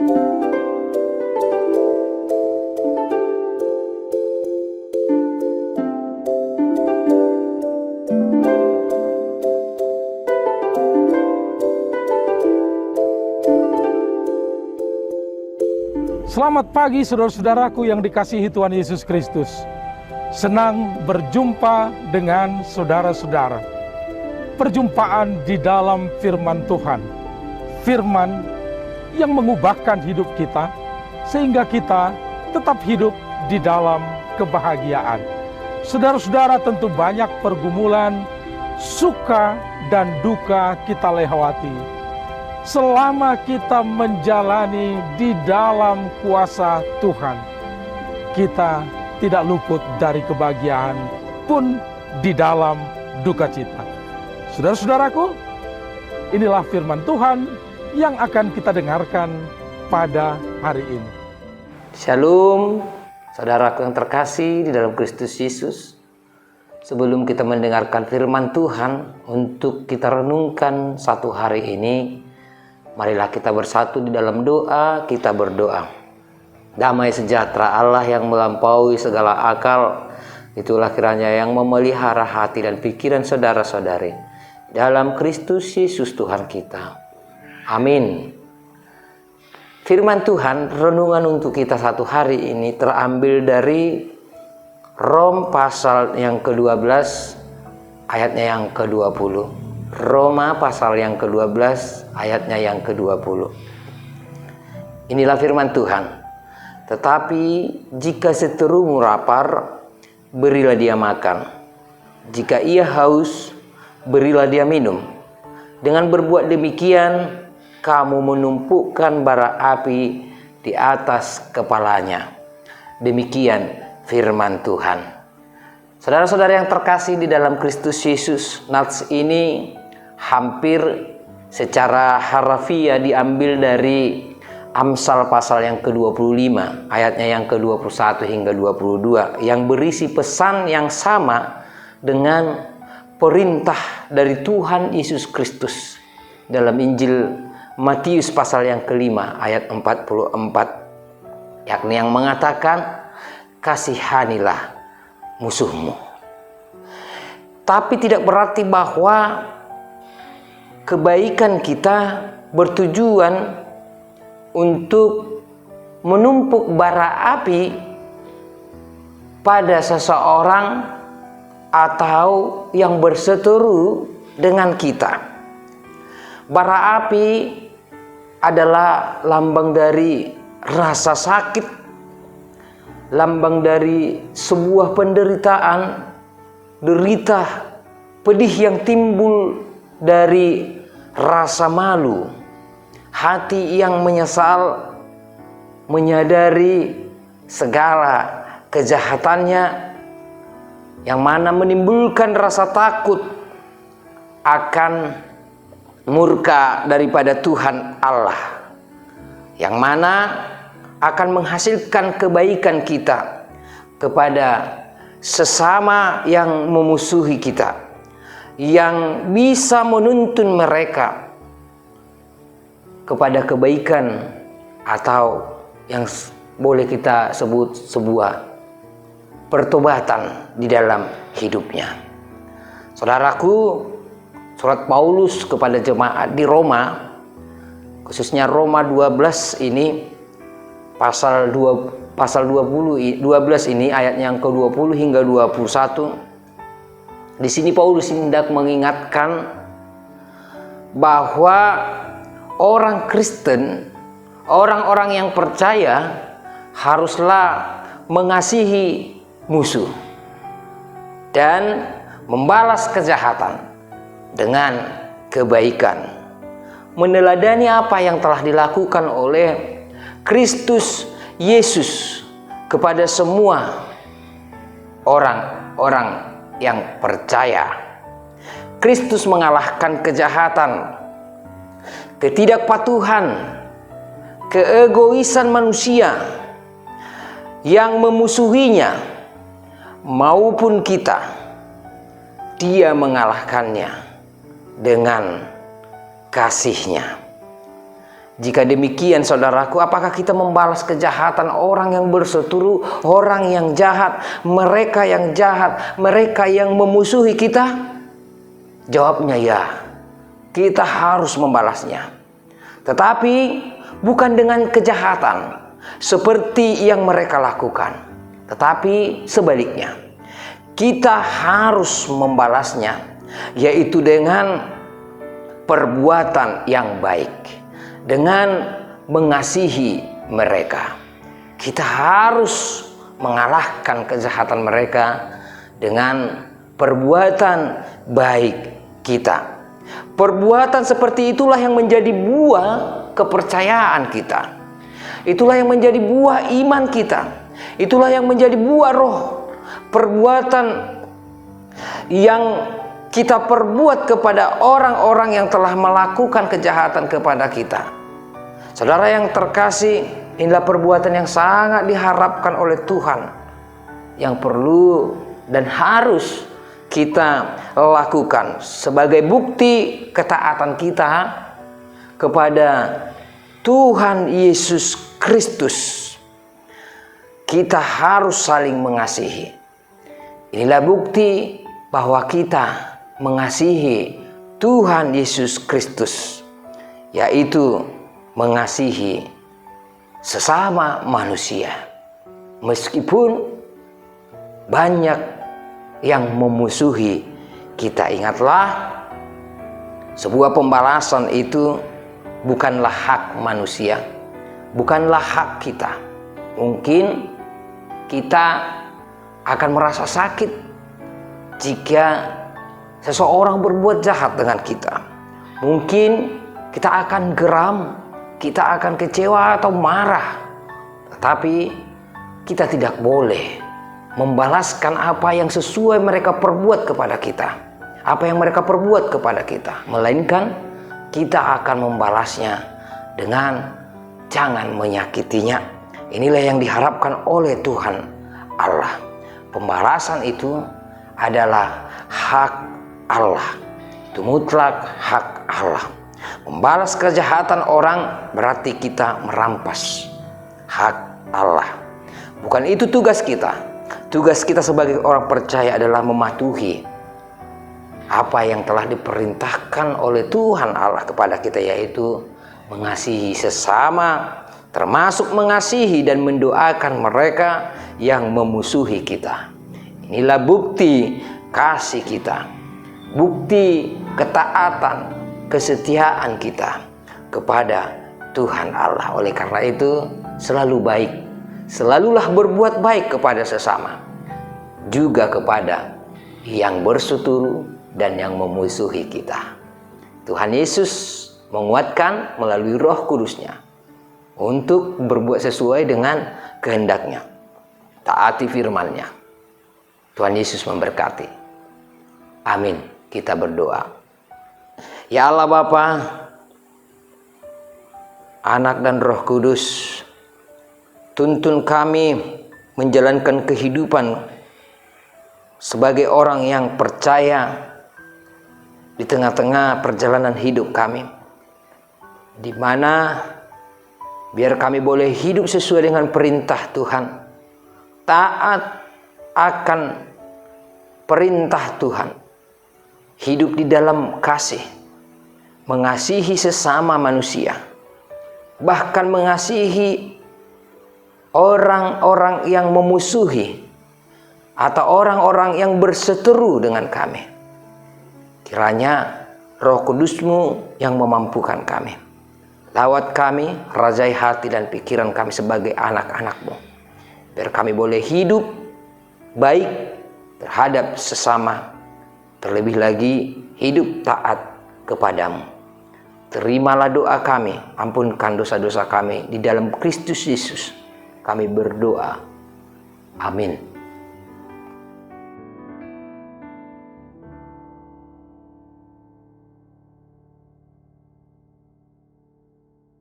Selamat pagi saudara-saudaraku yang dikasihi Tuhan Yesus Kristus. Senang berjumpa dengan saudara-saudara. Perjumpaan di dalam firman Tuhan. Firman yang mengubahkan hidup kita sehingga kita tetap hidup di dalam kebahagiaan. Saudara-saudara, tentu banyak pergumulan, suka dan duka kita lewati. Selama kita menjalani di dalam kuasa Tuhan, kita tidak luput dari kebahagiaan pun di dalam duka cita. Saudara-saudaraku, inilah firman Tuhan yang akan kita dengarkan pada hari ini. Shalom, saudaraku yang terkasih di dalam Kristus Yesus. Sebelum kita mendengarkan firman Tuhan untuk kita renungkan satu hari ini, marilah kita bersatu di dalam doa, kita berdoa. Damai sejahtera Allah yang melampaui segala akal, itulah kiranya yang memelihara hati dan pikiran saudara-saudari dalam Kristus Yesus Tuhan kita. Amin. Firman Tuhan, renungan untuk kita satu hari ini terambil dari Rom pasal yang ke-12, ayatnya yang ke-20. Roma pasal yang ke-12 ayatnya yang ke-20. Inilah firman Tuhan. Tetapi jika seterumu lapar, berilah dia makan. Jika ia haus, berilah dia minum. Dengan berbuat demikian, kamu menumpukan bara api di atas kepalanya. Demikian firman Tuhan. Saudara-saudara yang terkasih di dalam Kristus Yesus, nats ini hampir secara harafiah diambil dari Amsal pasal yang ke-25, ayatnya yang ke-21 hingga 22, yang berisi pesan yang sama dengan perintah dari Tuhan Yesus Kristus dalam Injil Matius pasal yang ke-5, ayat 44, yakni yang mengatakan, kasihanilah musuhmu. Tapi tidak berarti bahwa kebaikan kita bertujuan untuk menumpuk bara api pada seseorang atau yang berseteru dengan kita. Bara api adalah lambang dari rasa sakit, lambang dari sebuah penderitaan, derita, pedih yang timbul dari rasa malu, hati yang menyesal, menyadari segala kejahatannya, yang mana menimbulkan rasa takut akan murka daripada Tuhan Allah, yang mana akan menghasilkan kebaikan kita kepada sesama yang memusuhi kita, yang bisa menuntun mereka kepada kebaikan atau yang boleh kita sebut sebuah pertobatan di dalam hidupnya. Saudaraku, surat Paulus kepada jemaat di Roma, khususnya Roma 12 ini, Pasal 12 ini ayat yang ke-20 hingga 21. Di sini Paulus hendak mengingatkan bahwa orang Kristen, orang-orang yang percaya haruslah mengasihi musuh dan membalas kejahatan dengan kebaikan. Meneladani apa yang telah dilakukan oleh Kristus Yesus kepada semua orang-orang yang percaya. Kristus mengalahkan kejahatan, ketidakpatuhan, keegoisan manusia yang memusuhinya maupun kita. Dia mengalahkannya dengan kasihnya. Jika demikian saudaraku, apakah kita membalas kejahatan orang yang berseteru, orang yang jahat, mereka yang memusuhi kita? Jawabnya ya, kita harus membalasnya. Tetapi bukan dengan kejahatan seperti yang mereka lakukan, tetapi sebaliknya. Kita harus membalasnya, yaitu dengan perbuatan yang baik, dengan mengasihi mereka. Kita harus mengalahkan kejahatan mereka dengan perbuatan baik kita. Perbuatan seperti itulah yang menjadi buah kepercayaan kita. Itulah yang menjadi buah iman kita. Itulah yang menjadi buah roh. Perbuatan yang kita perbuat kepada orang-orang yang telah melakukan kejahatan kepada kita. Saudara yang terkasih, inilah perbuatan yang sangat diharapkan oleh Tuhan, yang perlu dan harus kita lakukan sebagai bukti ketaatan kita kepada Tuhan Yesus Kristus. Kita harus saling mengasihi. Inilah bukti bahwa kita mengasihi Tuhan Yesus Kristus, yaitu mengasihi sesama manusia. Meskipun banyak yang memusuhi kita, ingatlah, sebuah pembalasan itu bukanlah hak manusia, bukanlah hak kita. Mungkin kita akan merasa sakit jika seseorang berbuat jahat dengan kita. Mungkin kita akan geram, kita akan kecewa atau marah. Tetapi kita tidak boleh membalaskan apa yang sesuai mereka perbuat kepada kita, apa yang mereka perbuat kepada kita. Melainkan kita akan membalasnya dengan jangan menyakitinya. Inilah yang diharapkan oleh Tuhan Allah. Pembalasan itu adalah hak Allah. Itu mutlak hak Allah. Membalas kejahatan orang berarti kita merampas hak Allah. Bukan itu tugas kita. Tugas kita sebagai orang percaya adalah mematuhi apa yang telah diperintahkan oleh Tuhan Allah kepada kita, yaitu mengasihi sesama, termasuk mengasihi dan mendoakan mereka yang memusuhi kita. Inilah bukti kasih kita, bukti ketaatan, kesetiaan kita kepada Tuhan Allah. Oleh karena itu, selalu baik, selalulah berbuat baik kepada sesama, juga kepada yang berseteru dan yang memusuhi kita. Tuhan Yesus menguatkan melalui Roh Kudus-Nya untuk berbuat sesuai dengan kehendak-Nya. Taati firman-Nya. Tuhan Yesus memberkati. Amin. Kita berdoa. Ya Allah Bapa, Anak dan Roh Kudus, tuntun kami menjalankan kehidupan sebagai orang yang percaya di tengah-tengah perjalanan hidup kami, di mana biar kami boleh hidup sesuai dengan perintah Tuhan, taat akan perintah Tuhan, hidup di dalam kasih, mengasihi sesama manusia, bahkan mengasihi orang-orang yang memusuhi atau orang-orang yang berseteru dengan kami. Kiranya Roh Kudus-Mu yang memampukan kami. Lawat kami, rajai hati dan pikiran kami sebagai anak-anak-Mu, biar kami boleh hidup baik terhadap sesama, terlebih lagi hidup taat kepadamu. Terimalah doa kami, ampunkan dosa-dosa kami di dalam Kristus Yesus. Kami berdoa. Amin.